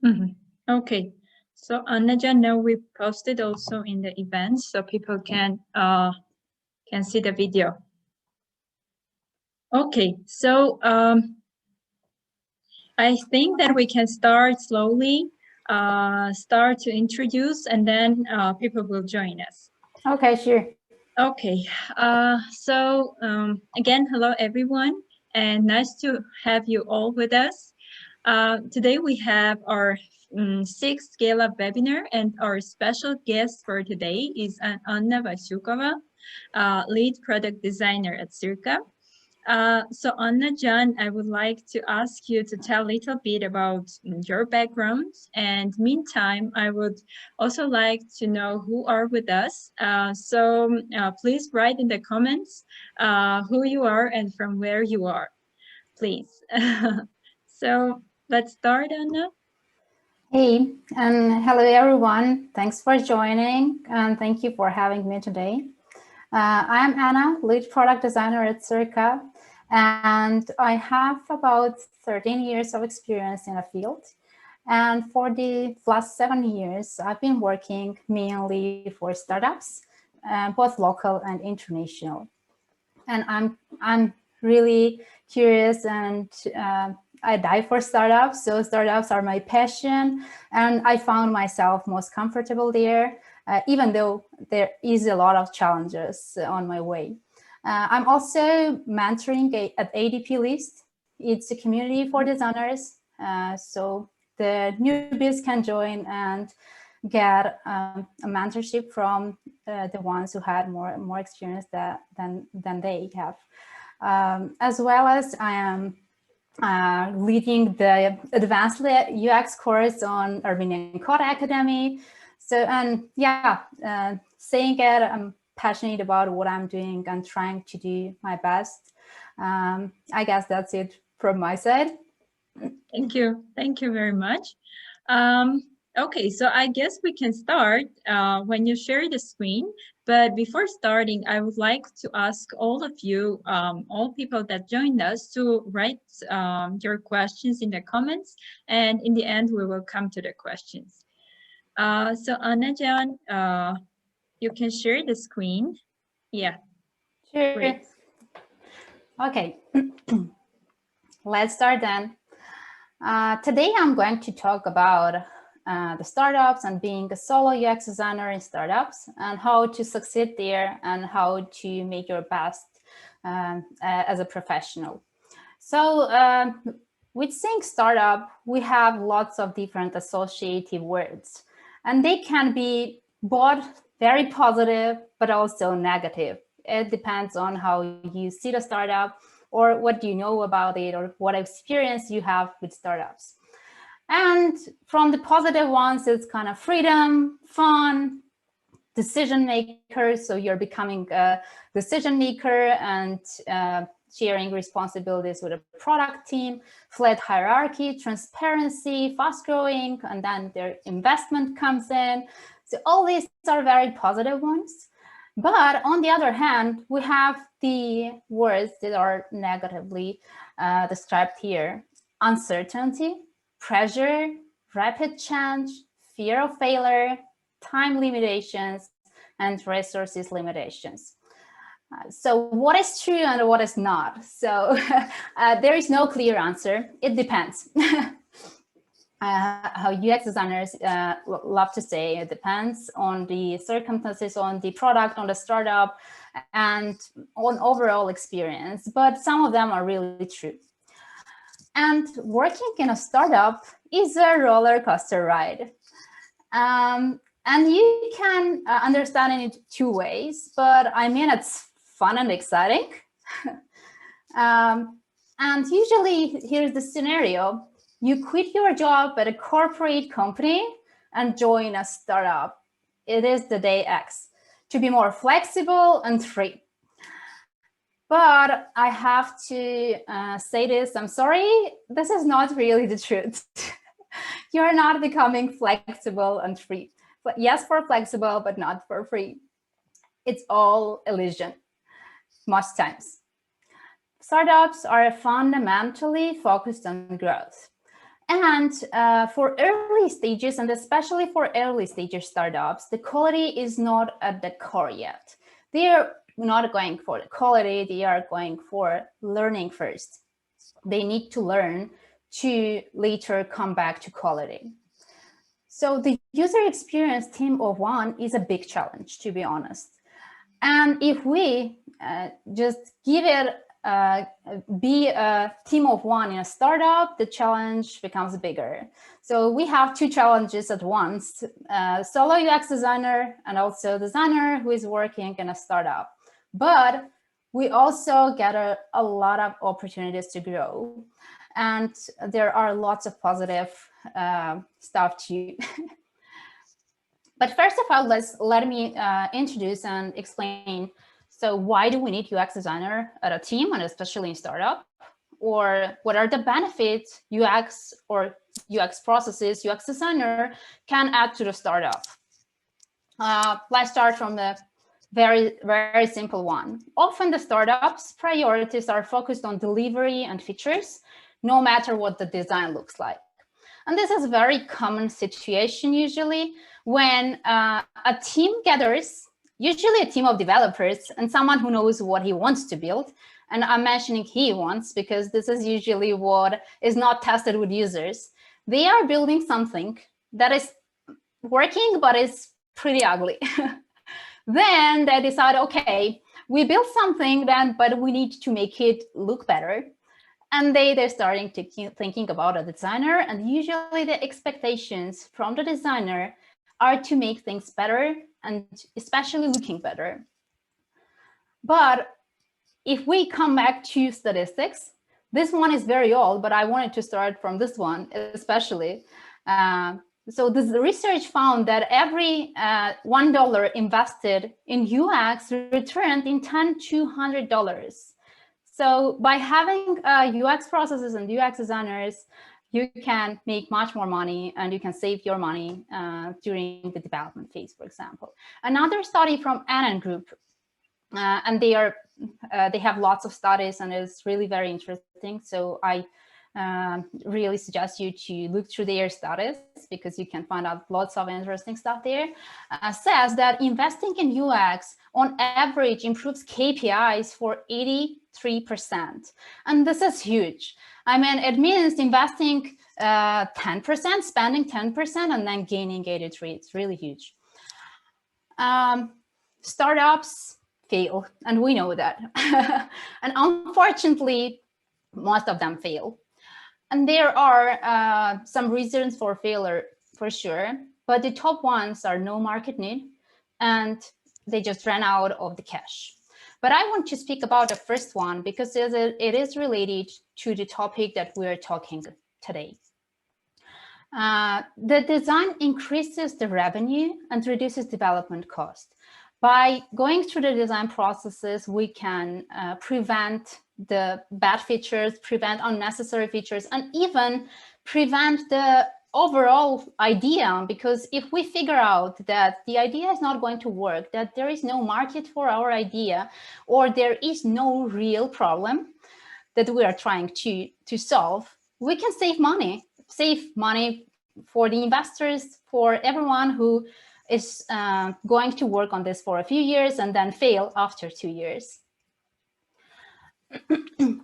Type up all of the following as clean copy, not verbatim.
Mhm. Okay. So Anaja, now we posted also in the events so people can see the video. Okay, so I think that we can start slowly, start to introduce, and then people will join us. Okay, sure. Okay, so again, hello everyone, and nice to have you all with us. Today we have our sixth ScaleUP webinar, and our special guest for today is Anna Vasyukova, lead product designer at Circa. So Anna John, I would like to ask you to tell a little bit about your background. And meantime, I would also like to know who are with us. So please write in the comments who you are and from where you are, please. So let's start, Anna. Hey, and hello everyone. Thanks for joining and thank you for having me today. I'm Anna, lead product designer at Circa, and I have about 13 years of experience in the field. And for the last 7 years, I've been working mainly for startups, both local and international. And I'm really curious and I die for startups. So startups are my passion, and I found myself most comfortable there, even though there is a lot of challenges on my way. I'm also mentoring at ADPList. It's a community for designers. So the newbies can join and get a mentorship from the ones who had more experience than they have. As well as I am leading the advanced UX course on Armenian Code Academy. So, and yeah, saying it, I'm passionate about what I'm doing and trying to do my best. I guess that's it from my side. Thank you. Thank you very much. Okay, so I guess we can start when you share the screen. But before starting, I would like to ask all of you, all people that joined us, to write your questions in the comments. And in the end, we will come to the questions. So Anna-Jan, you can share the screen. Yeah, Sure. great. Okay, let's start then. Today, I'm going to talk about the startups and being a solo UX designer in startups and how to succeed there and how to make your best as a professional. So with saying startup, we have lots of different associative words, and they can be both very positive, but also negative. It depends on how you see the startup or what do you know about it or what experience you have with startups. And from the positive ones, it's kind of freedom, fun, decision maker. So you're becoming a decision maker and sharing responsibilities with a product team, flat hierarchy, transparency, fast growing, and then their investment comes in. So all these are very positive ones. But on the other hand, we have the words that are negatively described here: uncertainty, pressure, rapid change, fear of failure, time limitations, and resources limitations. So what is true and what is not? So there is no clear answer. It depends. How UX designers love to say, it depends on the circumstances, on the product, on the startup, and on overall experience. But some of them are really true. And working in a startup is a roller coaster ride. And you can understand it in two ways, but I mean, it's fun and exciting. And usually, here's the scenario. You quit your job at a corporate company and join a startup. It is the day X to be more flexible and free. But I have to say this, I'm sorry, this is not really the truth. You're not becoming flexible and free. But yes, for flexible, but not for free. It's all illusion, most times. Startups are fundamentally focused on growth. And for early stages, and especially for early stage startups, the quality is not at the core yet. They are not going for the quality, they are going for learning first. They need to learn to later come back to quality. So the user experience team of one is a big challenge, to be honest. And if we just give it be a team of one in a startup, the challenge becomes bigger. So we have two challenges at once, solo UX designer and also designer who is working in a startup. But we also get a lot of opportunities to grow. And there are lots of positive stuff too. But first of all, let me introduce and explain. So why do we need UX designer at a team, and especially in startup? Or what are the benefits UX or UX processes UX designer can add to the startup? Let's start from the very simple one. Often the startups' priorities are focused on delivery and features, no matter what the design looks like. And this is a very common situation usually when a team gathers, usually a team of developers and someone who knows what he wants to build. And I'm mentioning he wants because this is usually what is not tested with users. They are building something that is working, but is pretty ugly. Then they decide, okay, we built something then, but we need to make it look better. And they're starting to thinking about a designer, and usually the expectations from the designer are to make things better and especially looking better. But if we come back to statistics, this one is very old, but I wanted to start from this one especially. So this research found that every $1 invested in UX returned in $10 to $100. So by having UX processes and UX designers, you can make much more money and you can save your money during the development phase, for example. Another study from Anna Group, and they have lots of studies and it's really very interesting. So I really suggest you to look through their studies because you can find out lots of interesting stuff there. Says that investing in UX on average improves KPIs for 83%. And this is huge. I mean, it means investing 10%, spending 10%, and then gaining 83. It's really huge. Startups fail, and we know that. And unfortunately, most of them fail. And there are some reasons for failure, for sure, but the top ones are no market need, and they just ran out of the cash. But I want to speak about the first one because it is related to the topic that we are talking today. The design increases the revenue and reduces development cost. By going through the design processes, we can prevent the bad features, prevent unnecessary features, and even prevent the overall idea. Because if we figure out that the idea is not going to work, that there is no market for our idea, or there is no real problem that we are trying to solve, we can save money for the investors, for everyone who is going to work on this for a few years and then fail after 2 years.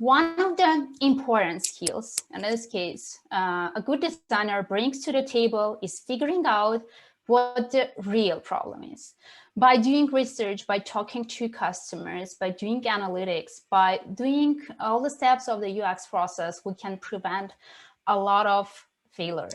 One of the important skills, in this case, a good designer brings to the table is figuring out what the real problem is. By doing research, by talking to customers, by doing analytics, by doing all the steps of the UX process, we can prevent a lot of failure.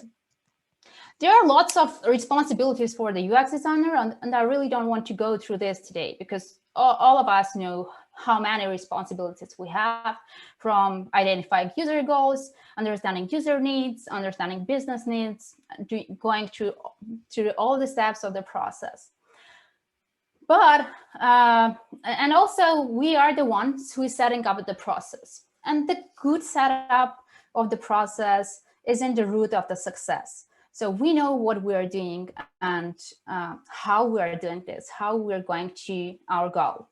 There are lots of responsibilities for the UX designer, and I really don't want to go through this today because all of us know how many responsibilities we have, from identifying user goals, understanding user needs, understanding business needs, going through all the steps of the process. But, and also we are the ones who is setting up the process. And the good setup of the process is in the root of the success. So we know what we are doing and how we are doing this, how we're going to our goal.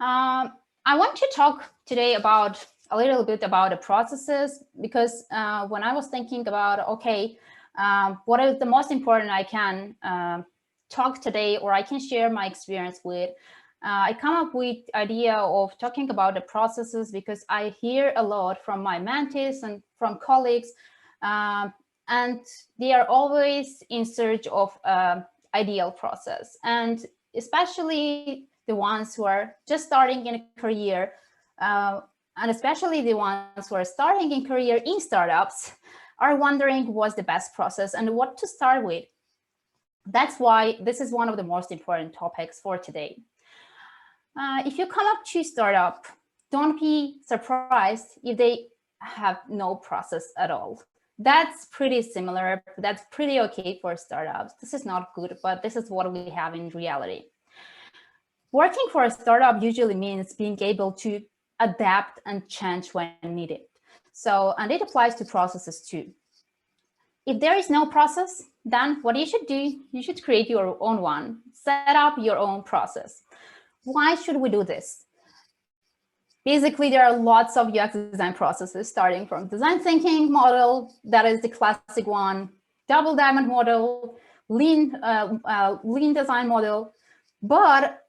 I want to talk today about a little bit about the processes, because when I was thinking about, okay, what is the most important I can talk today, or I can share my experience with, I come up with the idea of talking about the processes, because I hear a lot from my mentees and from colleagues, and they are always in search of ideal process, and especially the ones who are just starting in a career, and especially the ones who are starting in career in startups, are wondering what's the best process and what to start with. That's why this is one of the most important topics for today. If you come up to startup, don't be surprised if they have no process at all. That's pretty similar. That's pretty okay for startups. This is not good, but this is what we have in reality. Working for a startup usually means being able to adapt and change when needed. So, and it applies to processes too. If there is no process, then what you should do, you should create your own one, set up your own process. Why should we do this? Basically, there are lots of UX design processes, starting from design thinking model, that is the classic one, double diamond model, lean design model. But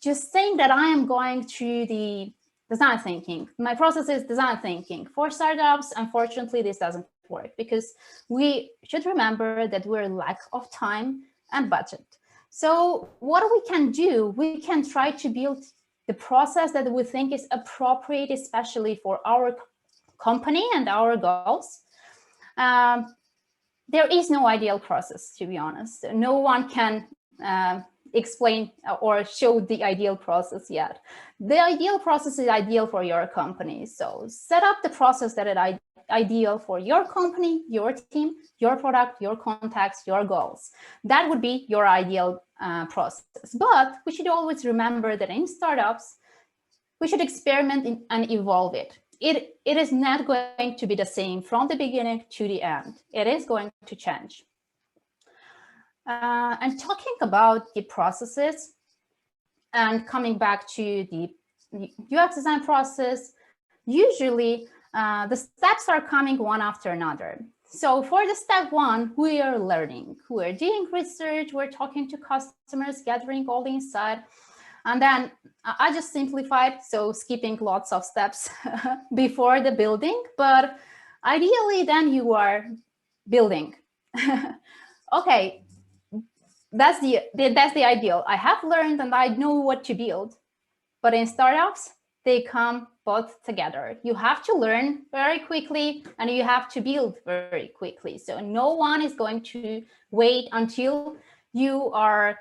just saying that I am going to the design thinking, my process is design thinking. For startups, unfortunately, this doesn't work, because we should remember that we're lack of time and budget. So what we can do, we can try to build the process that we think is appropriate, especially for our company and our goals. There is no ideal process, to be honest. No one can explain or show the ideal process yet. The ideal process is ideal for your company. So set up the process that is ideal for your company, your team, your product, your contacts, your goals. That would be your ideal process. But we should always remember that in startups, we should experiment and evolve it. It is not going to be the same from the beginning to the end. It is going to change. And talking about the processes and coming back to the UX design process, usually the steps are coming one after another. So for the step one, we are learning, we're doing research, we're talking to customers, gathering all the insight. And then I just simplified, so skipping lots of steps before the building, but ideally then you are building. Okay, that's the ideal. I have learned and I know what to build, but in startups, they come both together. You have to learn very quickly and you have to build very quickly. So no one is going to wait until you are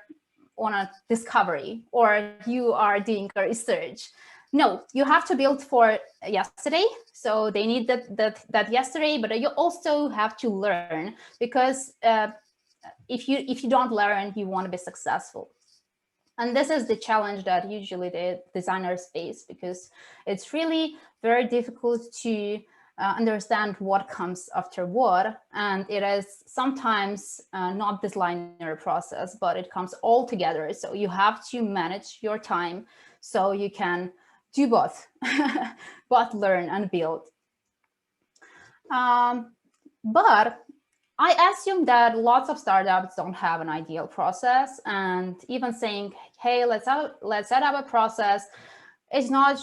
on a discovery or you are doing a research. No, you have to build for yesterday. So they need that yesterday, but you also have to learn, because if you don't learn, you won't be successful. And this is the challenge that usually the designers face, because it's really very difficult to understand what comes after what. And it is sometimes not this linear process, but it comes all together. So you have to manage your time so you can do both, both learn and build. But I assume that lots of startups don't have an ideal process, and even saying, hey, let's set up a process is not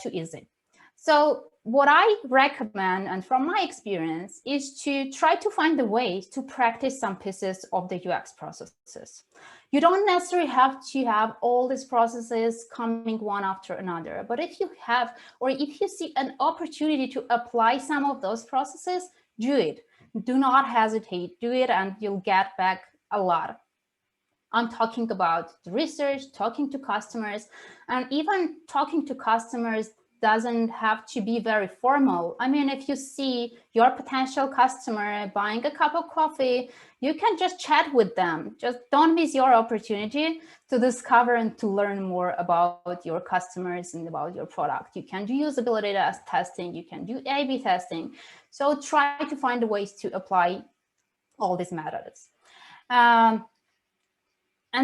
too easy. So what I recommend, and from my experience, is to try to find a way to practice some pieces of the UX processes. You don't necessarily have to have all these processes coming one after another, but if you have, or if you see an opportunity to apply some of those processes, do it. Do not hesitate, do it, and you'll get back a lot. I'm talking about the research, talking to customers, and even talking to customers doesn't have to be very formal. I mean, if you see your potential customer buying a cup of coffee, you can just chat with them. Just don't miss your opportunity to discover and to learn more about your customers and about your product. You can do usability testing, you can do A/B testing. So try to find ways to apply all these methods. And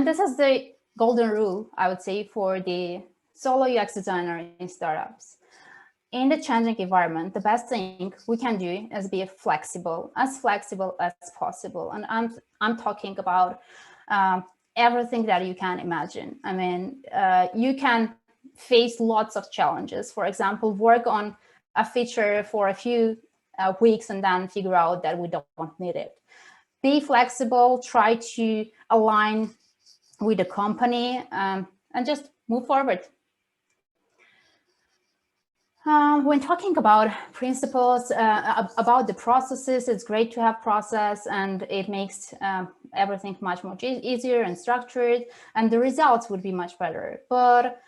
this is the golden rule, I would say, for the solo UX designer in startups. in the changing environment, the best thing we can do is be flexible as possible. And I'm talking about everything that you can imagine. I mean, you can face lots of challenges. For example, work on a feature for a few weeks and then figure out that we don't need it. Be flexible, try to align with the company, and just move forward. When talking about principles, about the processes, it's great to have process, and it makes everything much more easier and structured, and the results would be much better. But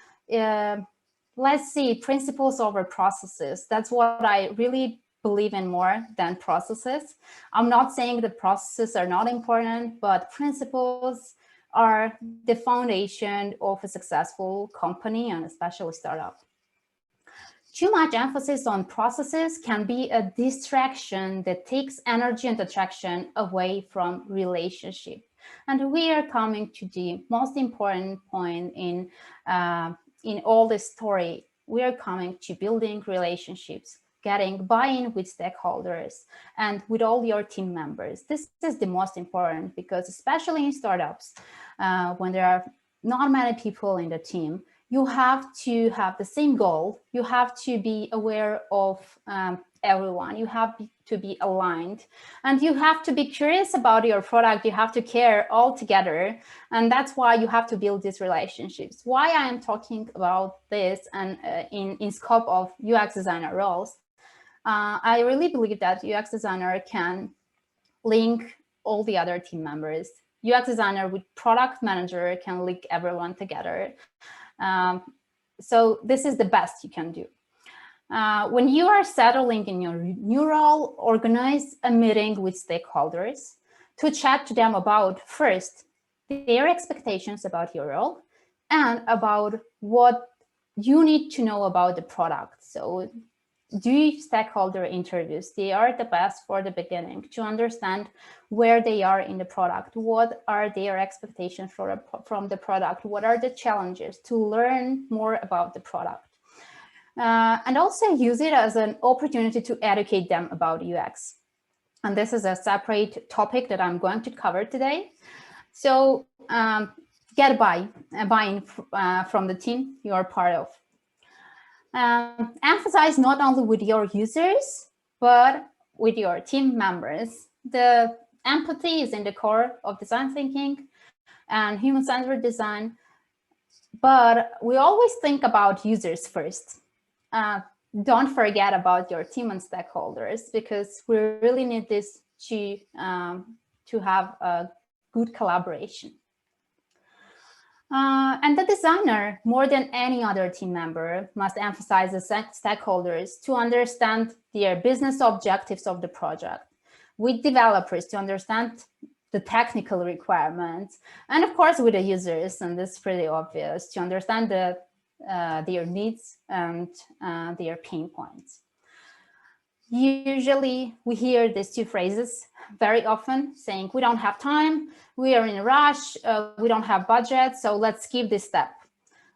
let's see, principles over processes. That's what I really believe in more than processes. I'm not saying that processes are not important, but principles are the foundation of a successful company and especially startup. Too much emphasis on processes can be a distraction that takes energy and attraction away from relationship. And we are coming to the most important point in all this story. We are coming to building relationships, getting buy-in with stakeholders and with all your team members. This is the most important, because especially in startups, when there are not many people in the team, you have to have the same goal. You have to be aware of everyone. You have to be aligned, and you have to be curious about your product. You have to care all together. And that's why you have to build these relationships. Why I am talking about this and in scope of UX designer roles, I really believe that UX designer can link all the other team members. UX designer with product manager can link everyone together. So this is the best you can do. When you are settling in your new role, organize a meeting with stakeholders to chat to them about, first, their expectations about your role and about what you need to know about the product. So do stakeholder interviews. They are the best for the beginning to understand where they are in the product. What are their expectations from the product? What are the challenges, to learn more about the product? And also use it as an opportunity to educate them about UX. And this is a separate topic that I'm going to cover today. So get buy-in from the team you are part of. Emphasize not only with your users, but with your team members. The empathy is in the core of design thinking and human-centered design, but we always think about users first. Don't forget about your team and stakeholders, because we really need this to have a good collaboration. And the designer, more than any other team member, must emphasize the stakeholders to understand their business objectives of the project, with developers to understand the technical requirements, and of course with the users, and this is pretty obvious, to understand their needs and their pain points. Usually we hear these two phrases very often, saying we don't have time, we are in a rush, we don't have budget, so let's skip this step.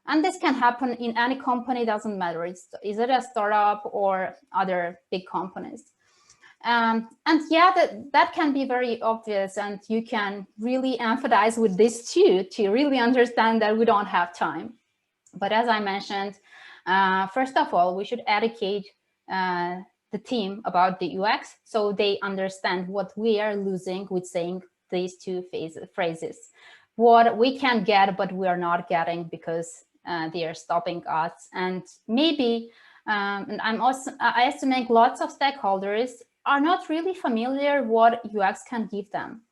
And this can happen in any company, doesn't matter. Is it a startup or other big companies? And yeah, that can be very obvious, and you can really empathize with this too, to really understand that we don't have time. But as I mentioned, first of all, we should educate the team about the UX, so they understand what we are losing with saying these two phrases. What we can get, but we are not getting because they are stopping us. And maybe, and I estimate lots of stakeholders are not really familiar what UX can give them,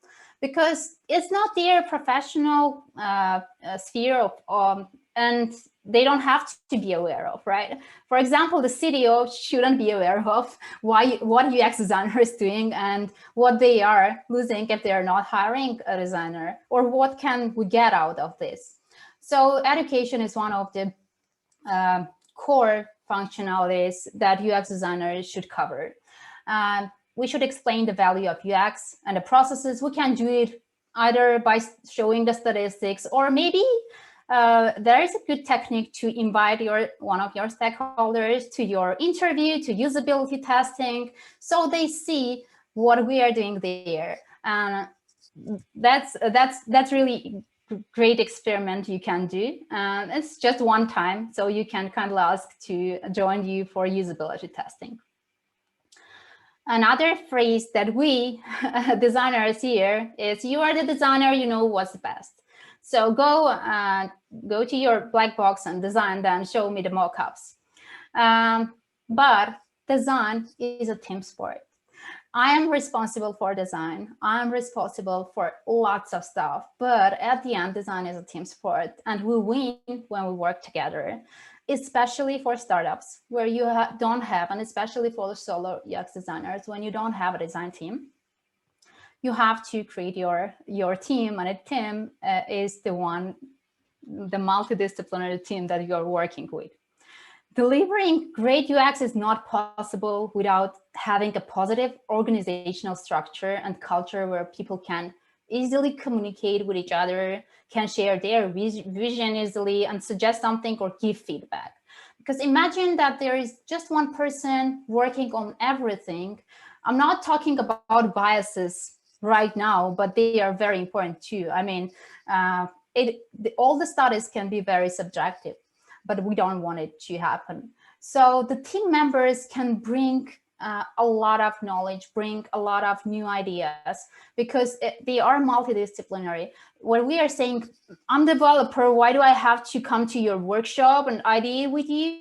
because it's not their professional sphere of, and they don't have to be aware of, right? For example, the CDO shouldn't be aware of what UX designer is doing and what they are losing if they are not hiring a designer, or what can we get out of this. So education is one of the core functionalities that UX designers should cover. We should explain the value of UX and the processes. We can do it either by showing the statistics, or maybe there is a good technique to invite one of your stakeholders to your interview, to usability testing, so they see what we are doing there. That's really great experiment you can do. It's just one time, so you can kind of ask to join you for usability testing. Another phrase that we designers hear is, you are the designer, you know what's best. So go to your black box and design, then show me the mockups. But design is a team sport. I am responsible for design. I'm responsible for lots of stuff, but at the end, design is a team sport, and we win when we work together, especially for startups where you don't have, and especially for the solo UX designers, when you don't have a design team. You have to create your team, and a team is the multidisciplinary team that you're working with. Delivering great UX is not possible without having a positive organizational structure and culture where people can easily communicate with each other, can share their vision easily, and suggest something or give feedback. Because imagine that there is just one person working on everything. I'm not talking about biases right now, but they are very important too. I mean, all the studies can be very subjective, but we don't want it to happen. So the team members can bring a lot of knowledge, bring a lot of new ideas, because they are multidisciplinary. When we are saying, I'm a developer, why do I have to come to your workshop and ideate with you?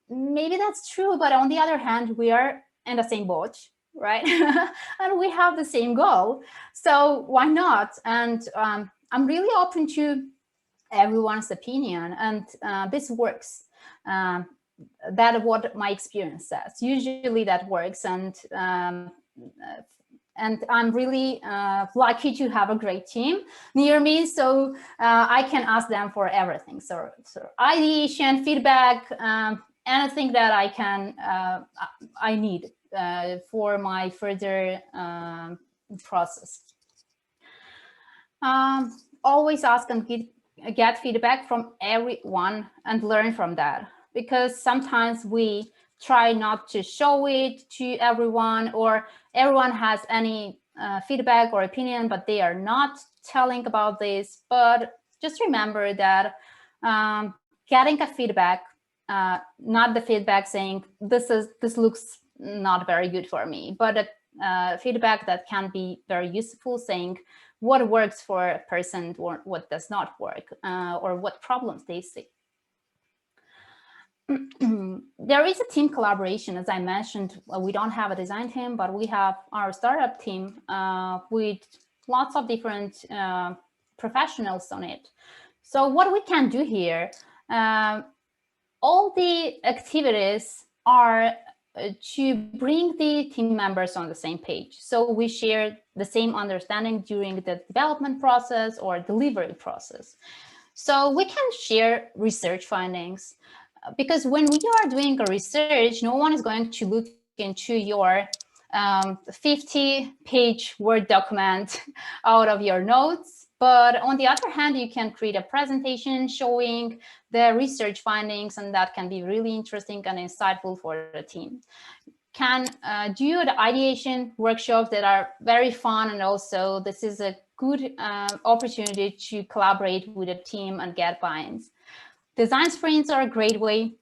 Maybe that's true, but on the other hand, we are in the same boat, right? And we have the same goal. So why not? And I'm really open to everyone's opinion, and this works. That's what my experience says. Usually that works, and I'm really lucky to have a great team near me, so I can ask them for everything. So ideation, feedback, anything that I need for my further process. Always ask and get feedback from everyone and learn from that, because sometimes we try not to show it to everyone, or everyone has any feedback or opinion, but they are not telling about this. But just remember that getting a feedback, not the feedback saying this looks not very good for me, but a feedback that can be very useful, saying what works for a person or what does not work, or what problems they see. There is a team collaboration. As I mentioned, we don't have a design team, but we have our startup team with lots of different professionals on it. So what we can do here, all the activities are to bring the team members on the same page. So we share the same understanding during the development process or delivery process. So we can share research findings, because when we are doing a research, no one is going to look into your 50-page Word document out of your notes. But on the other hand, you can create a presentation showing the research findings, and that can be really interesting and insightful for the team. Can do the ideation workshops that are very fun, and also this is a good opportunity to collaborate with a team and get buy-ins. Design sprints are a great way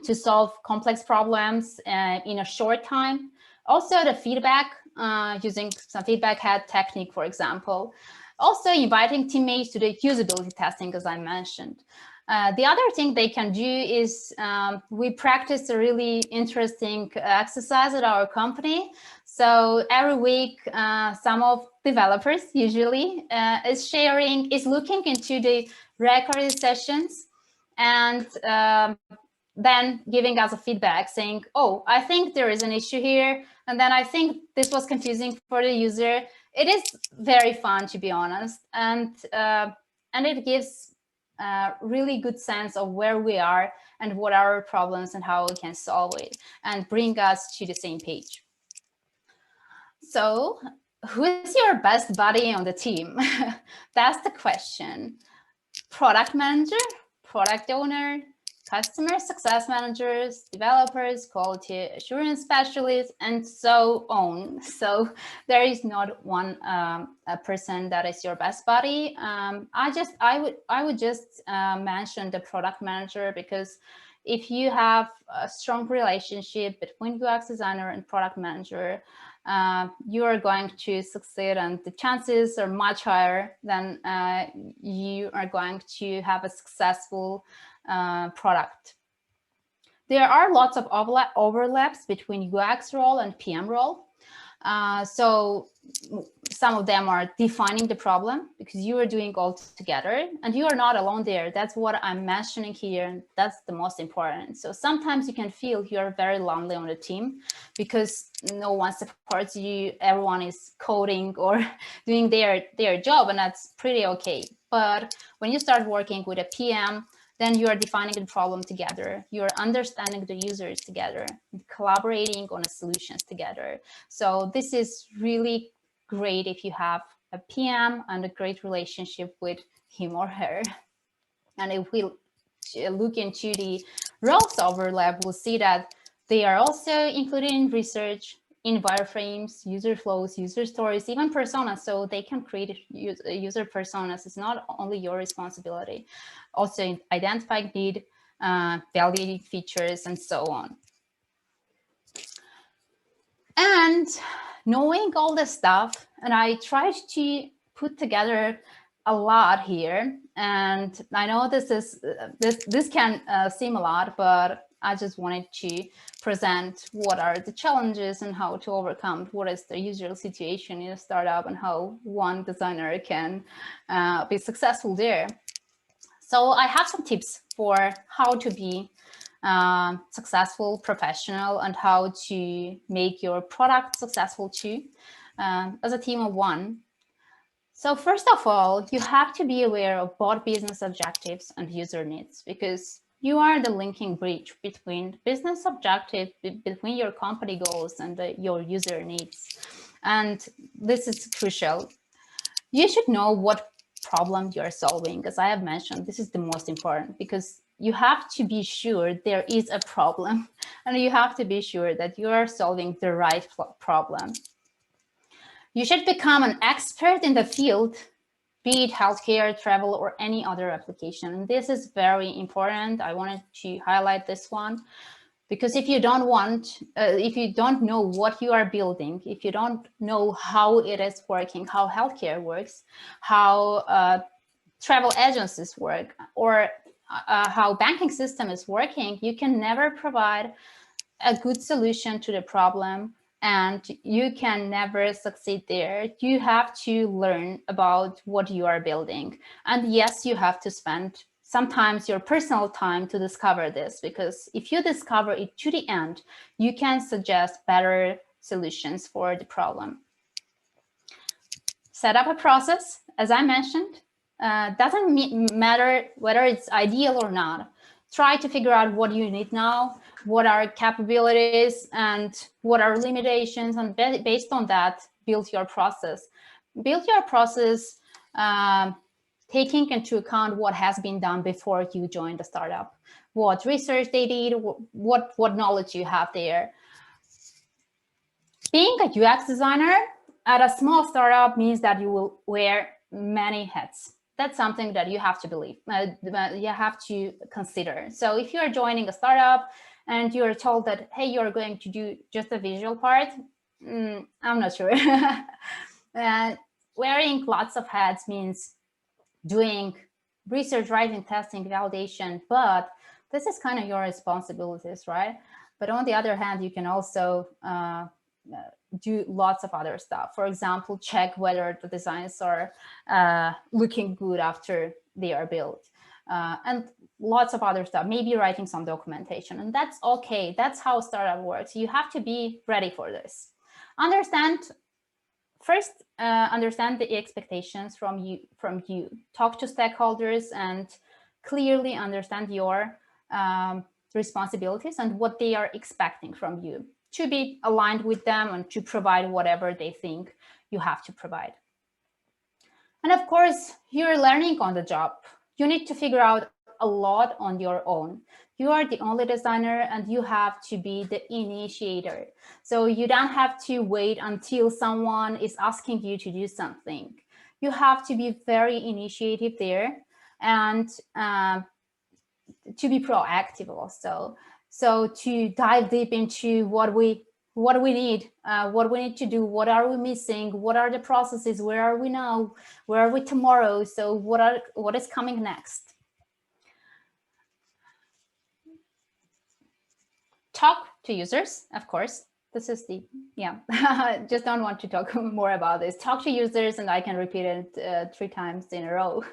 to solve complex problems in a short time. Also, the feedback, using some feedback hat technique, for example. Also, inviting teammates to the usability testing, as I mentioned. The other thing they can do is we practice a really interesting exercise at our company. So every week, some of developers usually is looking into the recorded sessions, and then giving us a feedback saying, oh, I think there is an issue here, and then I think this was confusing for the user. It is very fun, to be honest, and it gives a really good sense of where we are and what are our problems and how we can solve it, and bring us to the same page. So who is your best buddy on the team? That's the question. product manager, product owner, customer success managers, developers, quality assurance specialists, and so on. So there is not one a person that is your best buddy. I would just mention the product manager, because if you have a strong relationship between UX designer and product manager, you are going to succeed, and the chances are much higher than you are going to have a successful product. There are lots of overlaps between UX role and PM role. So some of them are defining the problem, because you are doing all together and you are not alone there. That's what I'm mentioning here, and that's the most important. So sometimes you can feel you're very lonely on the team because no one supports you, everyone is coding or doing their job, and that's pretty okay. But when you start working with a PM, then you are defining the problem together. You're understanding the users together, collaborating on the solutions together. So this is really great if you have a PM and a great relationship with him or her. And if we look into the roles overlap, we'll see that they are also included in research, in wireframes, user flows, user stories, even personas. So they can create user personas. It's not only your responsibility. Also identifying need, validating features, and so on. And knowing all this stuff, and I tried to put together a lot here. And I know this can seem a lot, but I just wanted to present what are the challenges and how to overcome what is the usual situation in a startup and how one designer can be successful there. So I have some tips for how to be successful professional and how to make your product successful too, as a team of one. So first of all, you have to be aware of both business objectives and user needs, because you are the linking bridge between business objective, between your company goals and your user needs. And this is crucial. You should know what problem you're solving. As I have mentioned, this is the most important, because you have to be sure there is a problem, and you have to be sure that you are solving the right problem. You should become an expert in the field, be it healthcare, travel, or any other application. And this is very important. I wanted to highlight this one, because if you don't know what you are building, if you don't know how it is working, how healthcare works, how travel agencies work, or how banking system is working, you can never provide a good solution to the problem, and you can never succeed there. You have to learn about what you are building. And yes, you have to spend sometimes your personal time to discover this, because if you discover it to the end, you can suggest better solutions for the problem. Set up a process, as I mentioned. Doesn't matter whether it's ideal or not. Try to figure out what you need now, what are capabilities and what are limitations, and based on that, build your process. Build your process taking into account what has been done before you joined the startup, what research they did, what knowledge you have there. Being a UX designer at a small startup means that you will wear many hats. That's something that you have to believe, you have to consider. So if you're joining a startup and you're told that, hey, you're going to do just the visual part, I'm not sure. Wearing lots of hats means doing research, writing, testing, validation, but this is kind of your responsibilities, right? But on the other hand, you can also do lots of other stuff. For example, check whether the designs are looking good after they are built, and lots of other stuff, maybe writing some documentation, and that's okay. That's how startup works. You have to be ready for this. Understand the expectations from you. Talk to stakeholders and clearly understand your responsibilities and what they are expecting from you, to be aligned with them and to provide whatever they think you have to provide. And of course, you're learning on the job. You need to figure out a lot on your own. You are the only designer and you have to be the initiator. So you don't have to wait until someone is asking you to do something. You have to be very initiative there and to be proactive also. So to dive deep into what we need, what we need to do, what are we missing, what are the processes, where are we now, where are we tomorrow, so what is coming next. Talk to users, of course. This is the, yeah, just don't want to talk more about this. Talk to users, and I can repeat it 3 times in a row.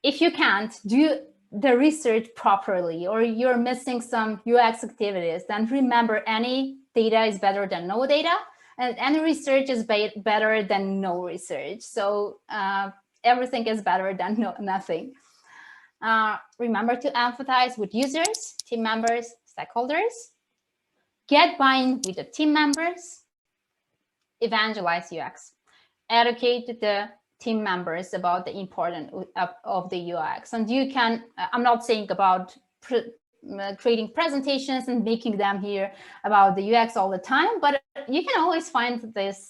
If you can't do the research properly, or you're missing some UX activities, then remember, any data is better than no data, and any research is better than no research. So everything is better than nothing. Remember to empathize with users, team members, stakeholders. Get buy-in with the team members. Evangelize UX. Educate the team members about the importance of the UX. And you can, I'm not saying about creating presentations and making them hear about the UX all the time, but you can always find this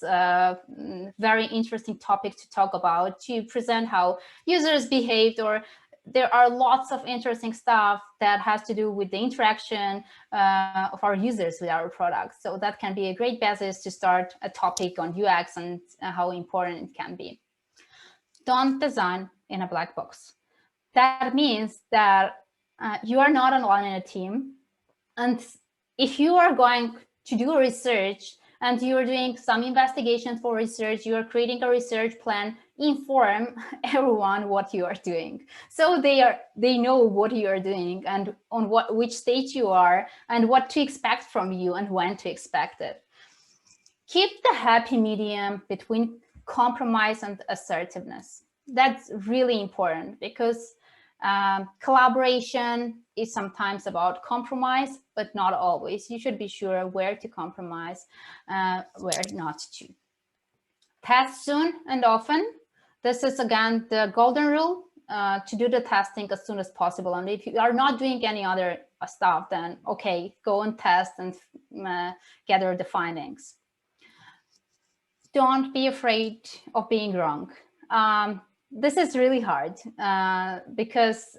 very interesting topic to talk about, to present how users behaved, or there are lots of interesting stuff that has to do with the interaction of our users with our products. So that can be a great basis to start a topic on UX and how important it can be. Don't design in a black box. That means that you are not alone in a team. And if you are going to do research and you're doing some investigation for research, you are creating a research plan, inform everyone what you are doing. So they know what you are doing and on which stage you are and what to expect from you and when to expect it. Keep the happy medium between compromise and assertiveness. That's really important, because collaboration is sometimes about compromise, but not always. You should be sure where to compromise, where not to. Test soon and often. This is, again, the golden rule, to do the testing as soon as possible. And if you are not doing any other stuff, then okay, go and test and gather the findings. Don't be afraid of being wrong. This is really hard because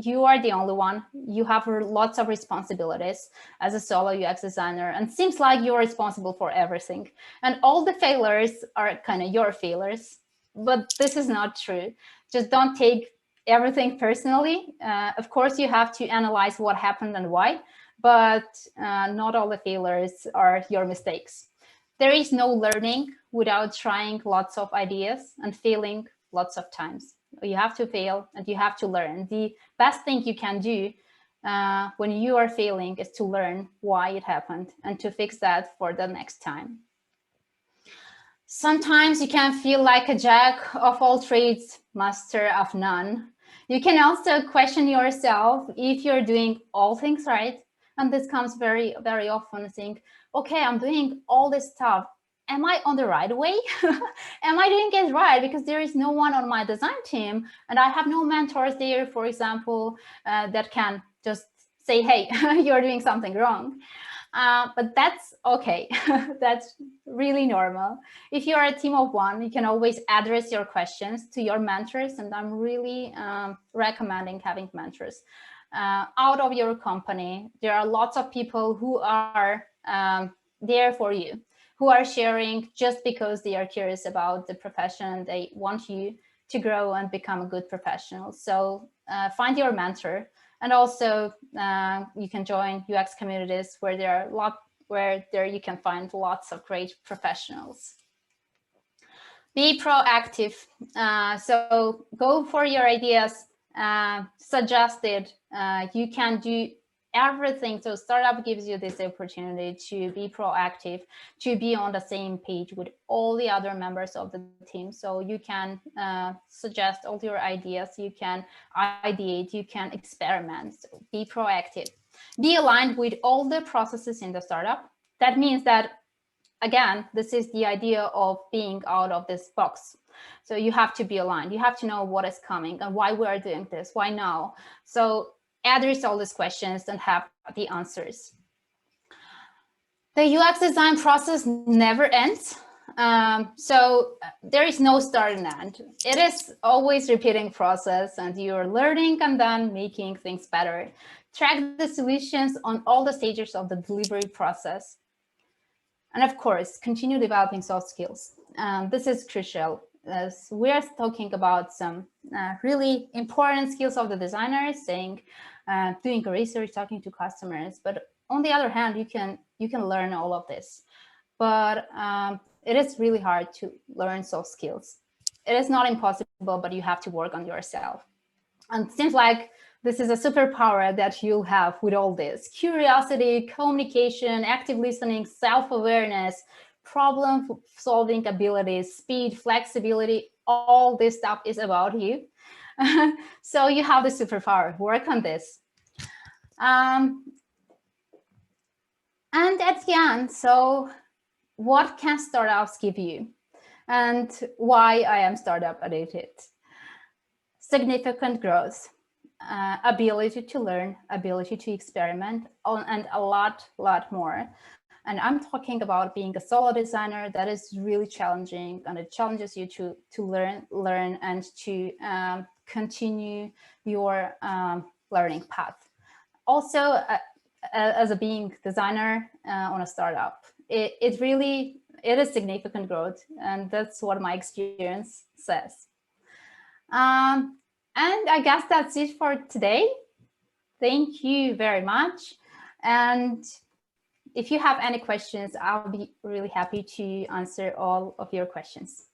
you are the only one. You have lots of responsibilities as a solo UX designer, and it seems like you're responsible for everything. And all the failures are kind of your failures, but this is not true. Just don't take everything personally. Of course, you have to analyze what happened and why, but not all the failures are your mistakes. There is no learning without trying lots of ideas and failing lots of times. You have to fail and you have to learn. The best thing you can do when you are failing is to learn why it happened and to fix that for the next time. Sometimes you can feel like a jack of all trades, master of none. You can also question yourself if you're doing all things right. And this comes very, very often, think, okay, I'm doing all this stuff. Am I on the right way? Am I doing it right? Because there is no one on my design team and I have no mentors there, for example, that can just say, hey, you're doing something wrong. But that's okay. That's really normal. If you're a team of one, you can always address your questions to your mentors. And I'm really recommending having mentors out of your company. There are lots of people who are there for you, who are sharing just because they are curious about the profession. They want you to grow and become a good professional. So find your mentor. And also you can join UX communities where you can find lots of great professionals. Be proactive. So go for your ideas, suggest it. You can do everything. So startup gives you this opportunity to be proactive, to be on the same page with all the other members of the team. So you can suggest all your ideas, you can ideate, you can experiment. So be proactive. Be aligned with all the processes in the startup. That means that, again, this is the idea of being out of this box. So you have to be aligned. You have to know what is coming and why we are doing this, why now. So address all these questions and have the answers. The UX design process never ends. So there is no start and end. It is always repeating process, and you're learning and then making things better. Track the solutions on all the stages of the delivery process. And of course, continue developing soft skills. This is crucial, as we are talking about some really important skills of the designers, saying, doing research, talking to customers. But on the other hand, you can learn all of this. But it is really hard to learn soft skills. It is not impossible, but you have to work on yourself. And it seems like this is a superpower that you'll have with all this: curiosity, communication, active listening, self-awareness, problem-solving abilities, speed, flexibility. All this stuff is about you. So you have the superpower. Work on this. And at the end, so what can startups give you? And why I am startup addicted? Significant growth. Ability to learn, ability to experiment, and a lot more. And I'm talking about being a solo designer. That is really challenging, and it challenges you to learn and to continue your learning path. Also, as a being designer on a startup, it is significant growth, and that's what my experience says. And I guess that's it for today. Thank you very much. And if you have any questions, I'll be really happy to answer all of your questions.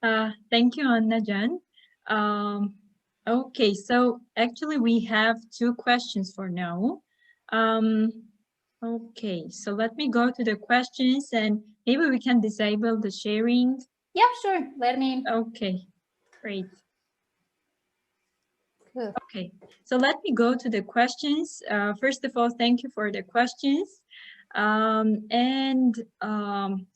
Thank you, Anna Jan. Okay, so actually we have 2 questions for now. Okay, so let me go to the questions, and maybe we can disable the sharing. Yeah, sure. Let me. Okay, great. Good. Okay, so let me go to the questions. First of all, thank you for the questions.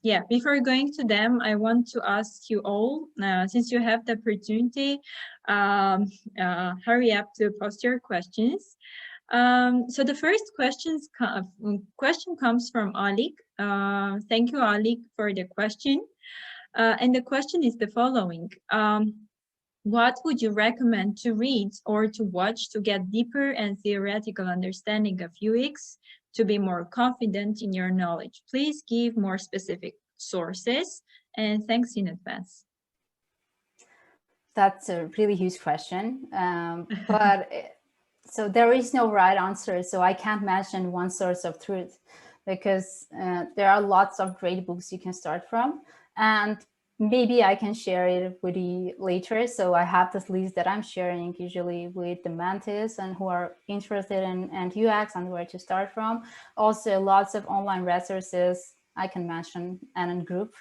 Yeah, before going to them, I want to ask you all, since you have the opportunity, hurry up to post your questions. So the first question comes from Alik. Thank you, Alik, for the question. And the question is the following. What would you recommend to read or to watch to get deeper and theoretical understanding of UX to be more confident in your knowledge? Please give more specific sources, and thanks in advance. That's a really huge question, but so there is no right answer. So I can't mention one source of truth, because there are lots of great books you can start from, and maybe I can share it with you later. So I have this list that I'm sharing usually with the mentees and who are interested in UX and where to start from. Also, lots of online resources I can mention, and in group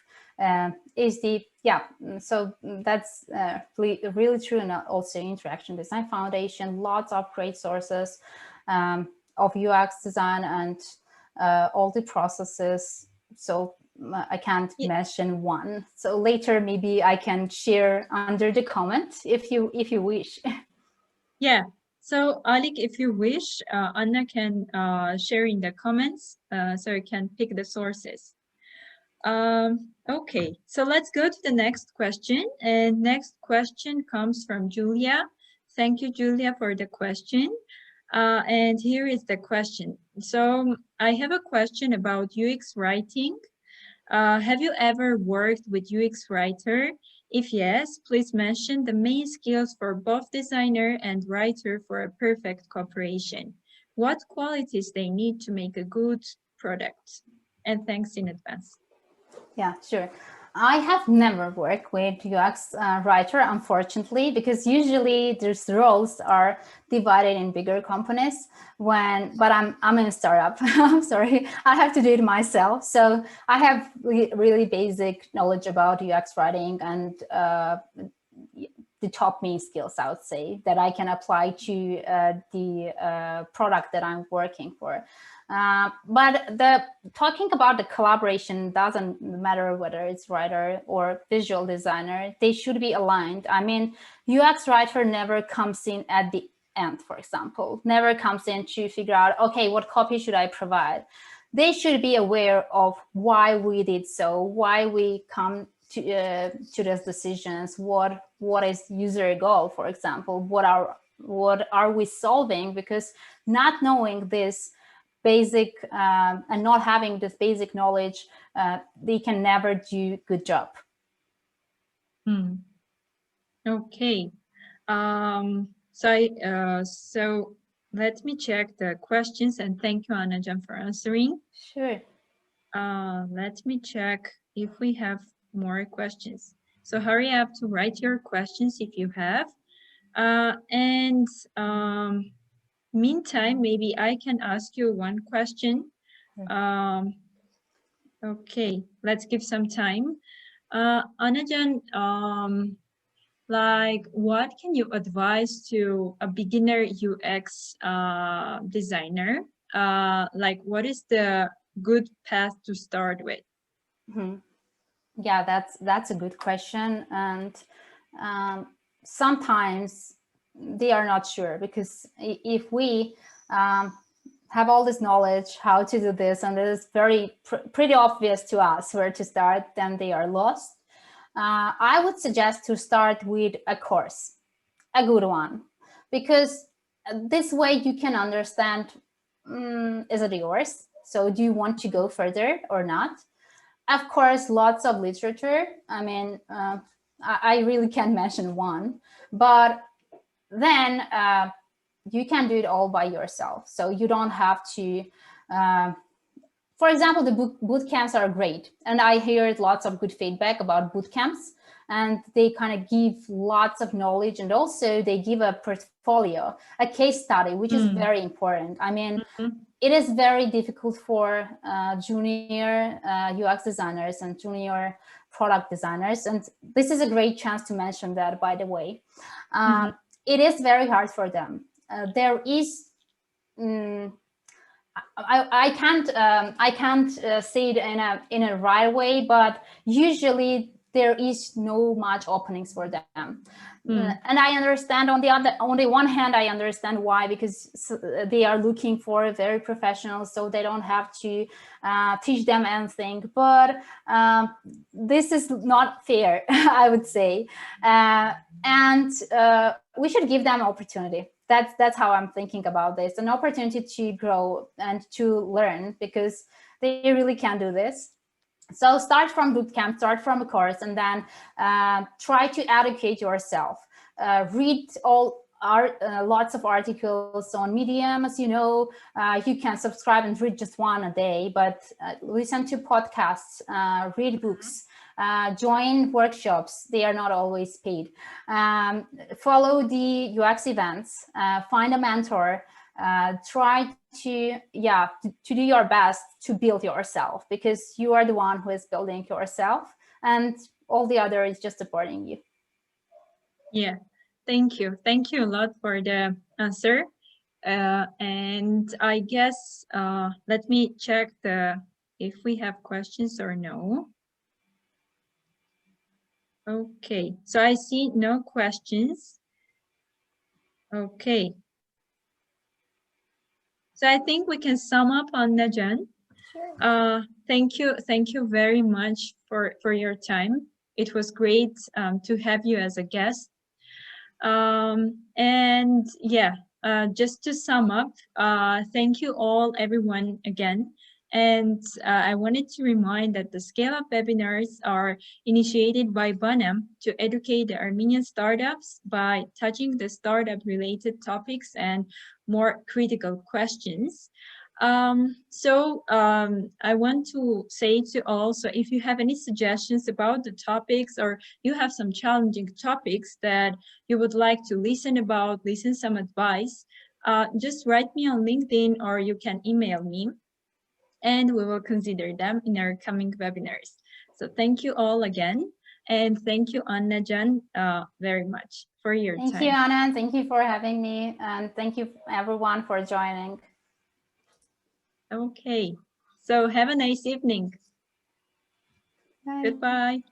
is the, yeah, so that's really true. And also Interaction Design Foundation, lots of great sources of UX design and all the processes. So I can't mention one. So later, maybe I can share under the comment if you wish. Yeah. So Alik, if you wish, Anna can share in the comments, so you can pick the sources. Okay, so let's go to the next question. And next question comes from Julia. Thank you, Julia, for the question. And here is the question. So I have a question about UX writing. Have you ever worked with UX writer? If yes, please mention the main skills for both designer and writer for a perfect cooperation. What qualities they need to make a good product? And thanks in advance. Yeah, sure. I have never worked with UX writer, unfortunately, because usually these roles are divided in bigger companies. But I'm in a startup. I'm sorry, I have to do it myself. So I have really basic knowledge about UX writing and the top main skills, I would say, that I can apply to the product that I'm working for. But talking about the collaboration doesn't matter whether it's writer or visual designer. They should be aligned. I mean, UX writer never comes in at the end, for example, never comes in to figure out, okay, what copy should I provide? They should be aware of why we did so, why we come to those decisions, what is user goal, for example, what are we solving? Because not knowing this basic and not having this basic knowledge, they can never do good job. Okay. So let me check the questions, and thank you, Anna, for answering. Sure. Let me check if we have more questions. So hurry up to write your questions if you have. Meantime, maybe I can ask you one question. Okay, let's give some time. Anajan, like, what can you advise to a beginner UX designer? Like, what is the good path to start with? Yeah, that's a good question. And sometimes they are not sure, because if we have all this knowledge how to do this, and it is pretty obvious to us where to start, then they are lost. I would suggest to start with a course, a good one, because this way you can understand, is it yours? So do you want to go further or not? Of course, lots of literature. I mean, I really can't mention one, but then you can do it all by yourself. So you don't have to, for example, the boot camps are great. And I heard lots of good feedback about boot camps, and they kind of give lots of knowledge, and also they give a portfolio, a case study, which is very important. I mean, it is very difficult for junior UX designers and junior product designers. And this is a great chance to mention that, by the way. It is very hard for them. There is, I can't say it in a right way, but usually there is no much openings for them. And I understand, on the one hand, I understand why, because they are looking for very professionals, so they don't have to teach them anything. But this is not fair, I would say. And we should give them opportunity. That's how I'm thinking about this, an opportunity to grow and to learn, because they really can do this. So start from bootcamp, start from a course, and then try to educate yourself. Read lots of articles on Medium. As you know, you can subscribe and read just one a day, but listen to podcasts, read books, join workshops. They are not always paid. Follow the UX events, find a mentor, try to do your best to build yourself, because you are the one who is building yourself, and all the other is just supporting you. Yeah, thank you a lot for the answer. And I guess let me check if we have questions or no. Okay, so I see no questions. Okay. So I think we can sum up on Najan. Sure. Thank you very much for your time. It was great to have you as a guest. And yeah, just to sum up, thank you everyone again. And I wanted to remind that the ScaleUp webinars are initiated by BANAM to educate the Armenian startups by touching the startup-related topics and more critical questions. I want to say to all, so if you have any suggestions about the topics, or you have some challenging topics that you would like to listen some advice, just write me on LinkedIn, or you can email me, and we will consider them in our coming webinars. So thank you all again. And thank you, Anna Jan, very much for your time. Thank you, Anna. Thank you for having me. And thank you, everyone, for joining. Okay, so have a nice evening. Bye. Goodbye.